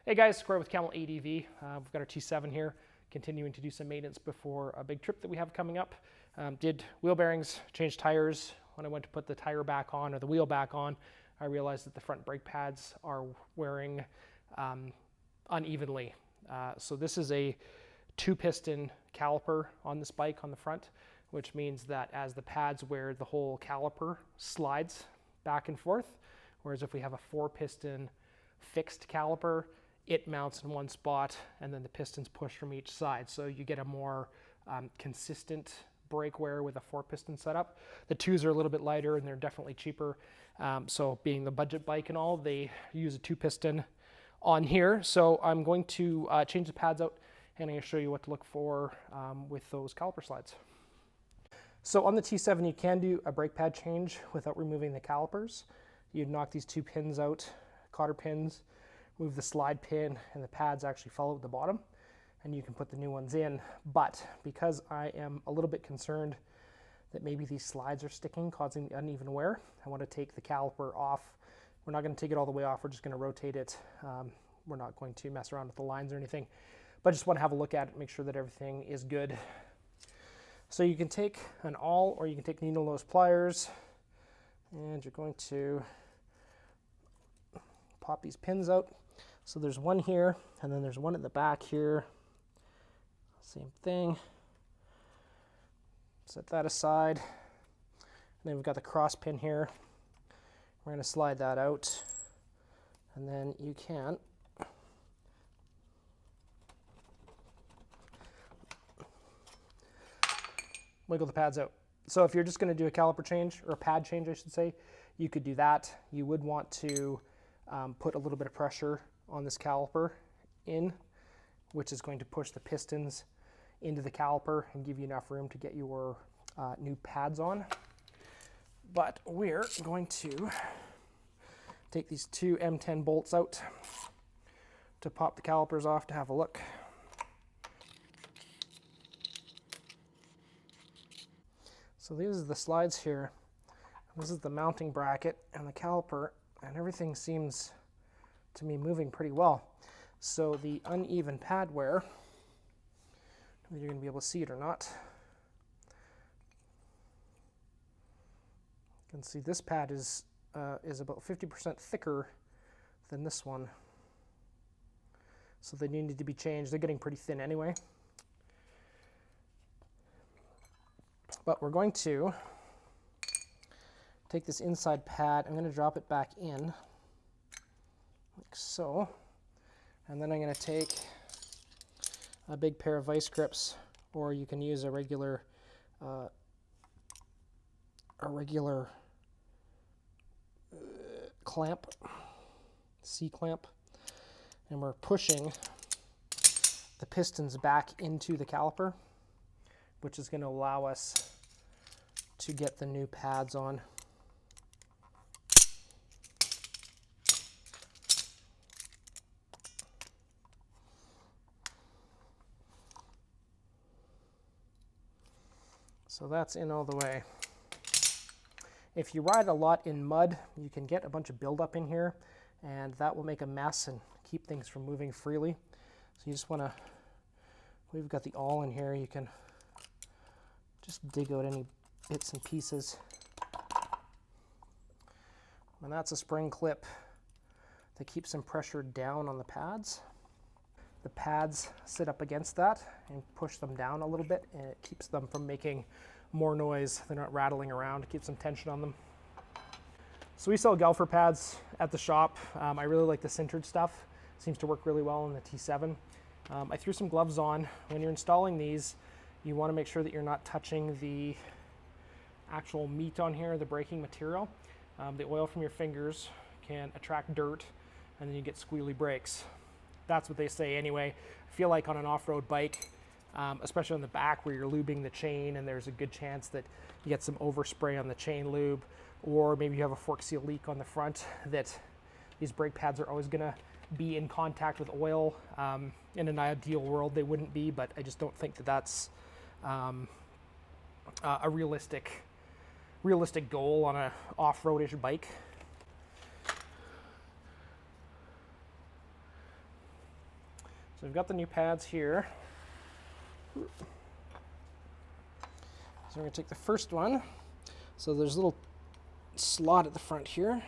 Hey guys, Corey with Camel ADV. We've got our T7 here, continuing to do some maintenance before a big trip that we have coming up. Did wheel bearings, changed tires. When I went to put the tire back on, or the wheel back on, I realized that the front brake pads are wearing unevenly. So this is a 2-piston caliper on this bike on the front, which means that as the pads wear, the whole caliper slides back and forth. Whereas if we have a 4-piston fixed caliper, it mounts in one spot and then the pistons push from each side. So you get a more consistent brake wear with a 4-piston setup. The 2s are a little bit lighter and they're definitely cheaper. So being the budget bike and all, they use a 2-piston on here. So I'm going to change the pads out and I'm going to show you what to look for with those caliper slides. So on the T7, you can do a brake pad change without removing the calipers. You'd knock these 2 pins out, cotter pins, move the slide pin, and the pads actually follow at the bottom, and you can put the new ones in. But because I am a little bit concerned that maybe these slides are sticking, causing uneven wear, I want to take the caliper off. We're not going to take it all the way off, we're just going to rotate it. We're not going to mess around with the lines or anything, but I just want to have a look at it, make sure that everything is good. So you can take an awl or you can take needle nose pliers, and you're going to pop these pins out. So there's one here, and then there's one at the back here. Same thing. Set that aside. And then we've got the cross pin here. We're going to slide that out, and then you can wiggle the pads out. So if you're just going to do a caliper change, or a pad change I should say, you could do that. You would want to put a little bit of pressure on this caliper in, which is going to push the pistons into the caliper and give you enough room to get your new pads on. But we're going to take these 2 M10 bolts out to pop the calipers off to have a look. So these are the slides here. This is the mounting bracket and the caliper, and everything seems to me moving pretty well. So the uneven pad wear, whether you're going to be able to see it or not, you can see this pad is about 50% thicker than this one. So they need to be changed. They're getting pretty thin anyway. But we're going to take this inside pad, I'm going to drop it back in, like so, and then I'm going to take a big pair of vice grips, or you can use a regular clamp, C-clamp, and we're pushing the pistons back into the caliper, which is going to allow us to get the new pads on. So that's in all the way. If you ride a lot in mud, you can get a bunch of buildup in here, and that will make a mess and keep things from moving freely. So you just want to, we've got the awl in here, you can just dig out any bits and pieces. And that's a spring clip that keeps some pressure down on the pads. The pads sit up against that and push them down a little bit, and it keeps them from making more noise. They're not rattling around, it keeps some tension on them. So we sell Galfer pads at the shop. I really like the sintered stuff. Seems to work really well in the T7. I threw some gloves on. When you're installing these, you want to make sure that you're not touching the actual meat on here, the braking material. The oil from your fingers can attract dirt, and then you get squealy brakes. That's what they say anyway. I feel like on an off-road bike, especially on the back where you're lubing the chain and there's a good chance that you get some overspray on the chain lube, or maybe you have a fork seal leak on the front, that these brake pads are always gonna be in contact with oil. In an ideal world they wouldn't be, but I just don't think that that's a realistic goal on a off-roadish bike. So we've got the new pads here. So we're going to take the first one. So there's a little slot at the front here.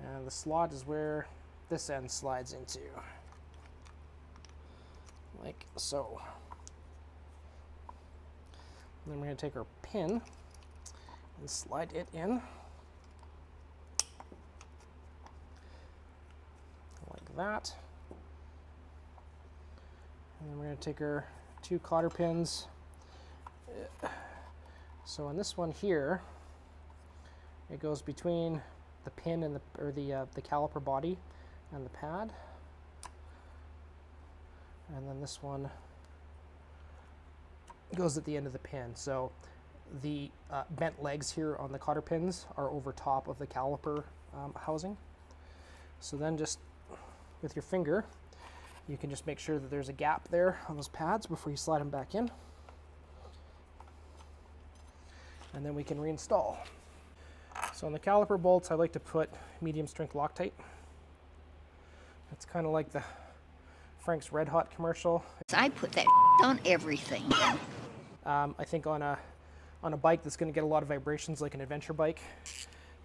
And the slot is where this end slides into, like so. And then we're going to take our pin and slide it in, like that. And then we're going to take our 2 cotter pins. So on this one here, it goes between the pin and the caliper body and the pad. And then this one goes at the end of the pin. So the bent legs here on the cotter pins are over top of the caliper housing. So then just with your finger, you can just make sure that there's a gap there on those pads before you slide them back in. And then we can reinstall. So on the caliper bolts, I like to put medium strength Loctite. It's kind of like the Frank's Red Hot commercial. I put that on everything. I think on a bike that's going to get a lot of vibrations, like an adventure bike,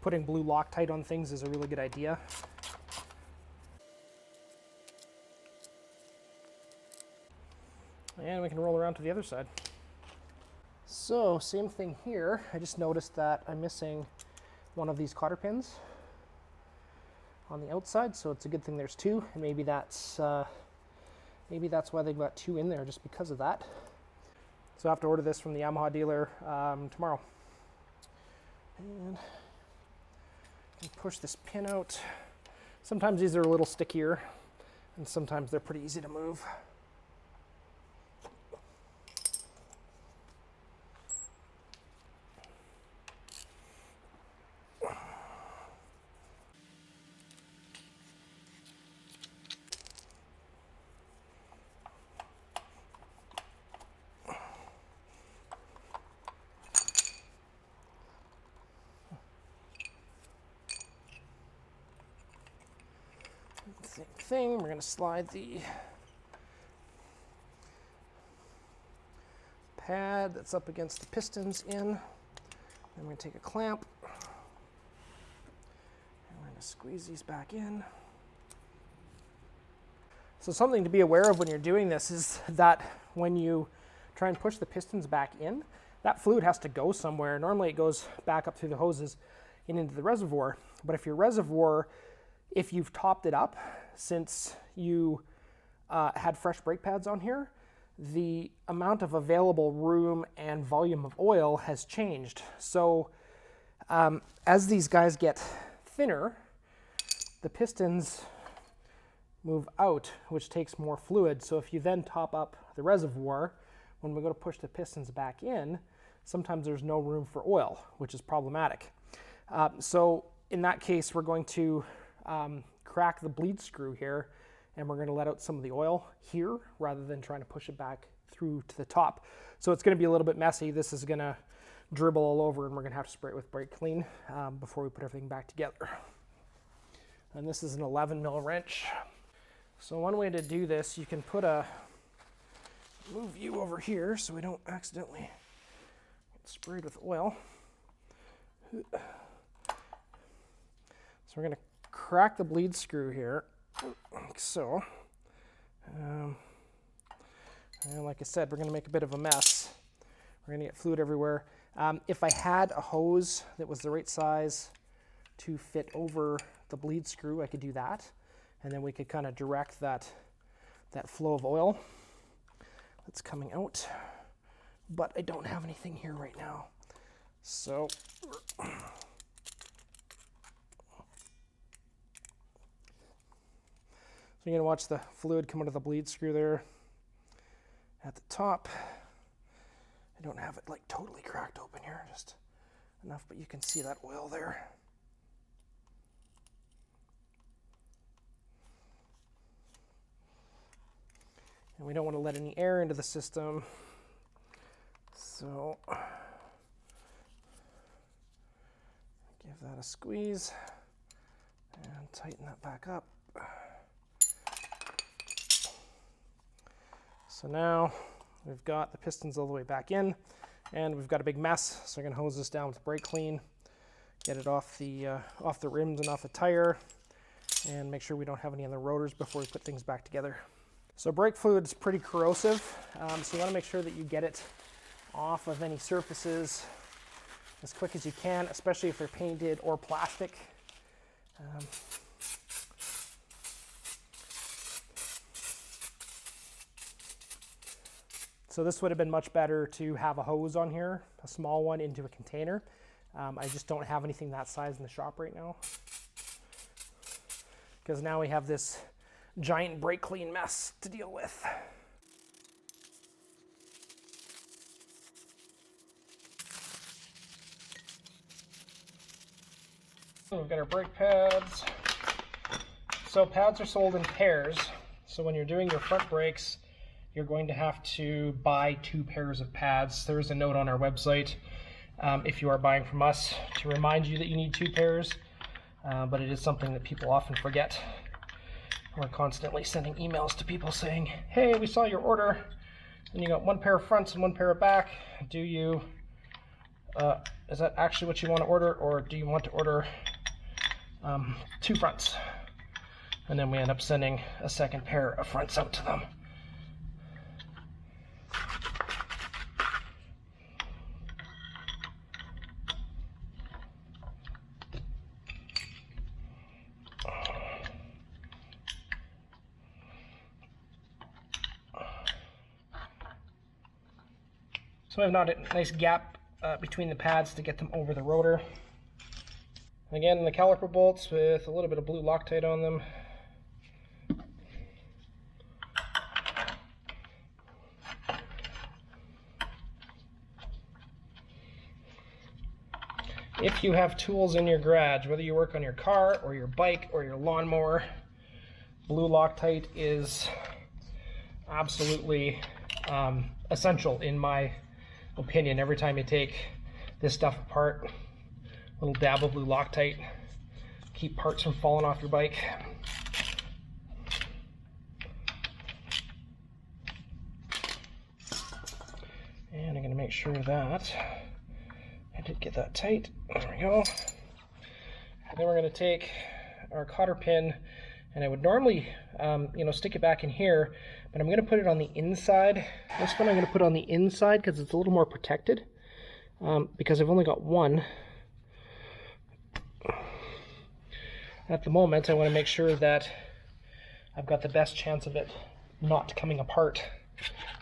putting blue Loctite on things is a really good idea. And we can roll around to the other side. So same thing here. I just noticed that I'm missing one of these cotter pins on the outside, so it's a good thing there's 2, and maybe that's why they've got 2 in there, just because of that. So I have to order this from the Yamaha dealer tomorrow. And I can push this pin out. Sometimes these are a little stickier, and sometimes they're pretty easy to move. Same thing, we're going to slide the pad that's up against the pistons in. Then we're going to take a clamp and we're going to squeeze these back in. So something to be aware of when you're doing this is that when you try and push the pistons back in, that fluid has to go somewhere. Normally it goes back up through the hoses and into the reservoir, but if your reservoir, if you've topped it up since you had fresh brake pads on here, the amount of available room and volume of oil has changed. So as these guys get thinner, the pistons move out, which takes more fluid. So if you then top up the reservoir, when we go to push the pistons back in, sometimes there's no room for oil, which is problematic. So in that case, we're going to crack the bleed screw here, and we're going to let out some of the oil here rather than trying to push it back through to the top. So it's going to be a little bit messy. This is going to dribble all over, and we're going to have to spray it with brake clean before we put everything back together. And this is an 11 mil wrench. So one way to do this, you can move you over here so we don't accidentally get sprayed with oil. So we're going to crack the bleed screw here, like so. And like I said, we're going to make a bit of a mess. We're going to get fluid everywhere. If I had a hose that was the right size to fit over the bleed screw, I could do that. And then we could kind of direct that flow of oil that's coming out. But I don't have anything here right now. So you're going to watch the fluid come out of the bleed screw there at the top. I don't have it like totally cracked open here, just enough, but you can see that oil there. And we don't want to let any air into the system. So Give that a squeeze and tighten that back up. So now we've got the pistons all the way back in, and we've got a big mess. So we're going to hose this down with brake clean, get it off the rims and off the tire, and make sure we don't have any on the rotors before we put things back together. So brake fluid is pretty corrosive, so you want to make sure that you get it off of any surfaces as quick as you can, especially if they're painted or plastic. So this would have been much better to have a hose on here, a small one into a container. I just don't have anything that size in the shop right now, because now we have this giant brake clean mess to deal with. So we've got our brake pads. So pads are sold in pairs. So when you're doing your front brakes, you're going to have to buy 2 pairs of pads. There is a note on our website if you are buying from us to remind you that you need 2 pairs, but it is something that people often forget. We're constantly sending emails to people saying, hey, we saw your order, and you got 1 pair of fronts and 1 pair of back. Do you, is that actually what you want to order, or do you want to order 2 fronts? And then we end up sending a 2nd pair of fronts out to them. So I've not a nice gap between the pads to get them over the rotor. Again, the caliper bolts with a little bit of blue Loctite on them. If you have tools in your garage, whether you work on your car or your bike or your lawnmower, blue Loctite is absolutely essential in my opinion. Every time you take this stuff apart, a little dab of blue Loctite, keep parts from falling off your bike. And I'm going to make sure that I did get that tight. There we go. And then we're going to take our cotter pin, and I would normally stick it back in here, but I'm going to put it on the inside. This one I'm going to put on the inside because it's a little more protected, because I've only got 1. At the moment, I want to make sure that I've got the best chance of it not coming apart,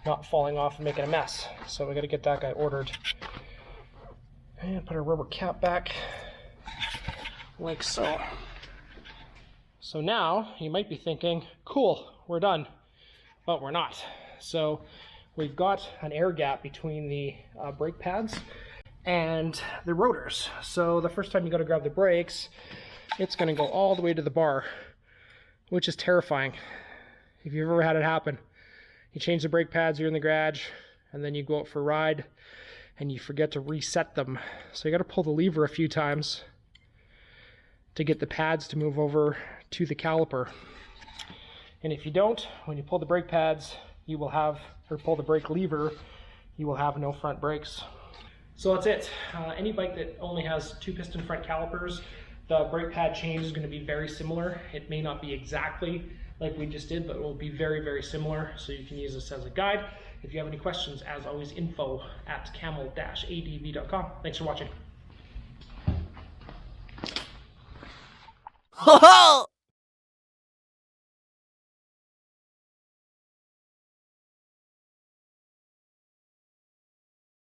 not falling off and making a mess. So we got to get that guy ordered. And put our rubber cap back like so. So now you might be thinking, cool, we're done, but we're not. So we've got an air gap between the brake pads and the rotors. So the first time you go to grab the brakes, it's going to go all the way to the bar, which is terrifying. If you've ever had it happen, you change the brake pads, you're in the garage, and then you go out for a ride and you forget to reset them. So you got to pull the lever a few times to get the pads to move over to the caliper. And if you don't, when you pull the brake pads, you will have, or pull the brake lever, you will have no front brakes. So that's it. Any bike that only has 2 piston front calipers, the brake pad change is going to be very similar. It may not be exactly like we just did, but it will be very, very similar. So you can use this as a guide. If you have any questions, as always, info@camel-adv.com. Thanks for watching. Ho ho!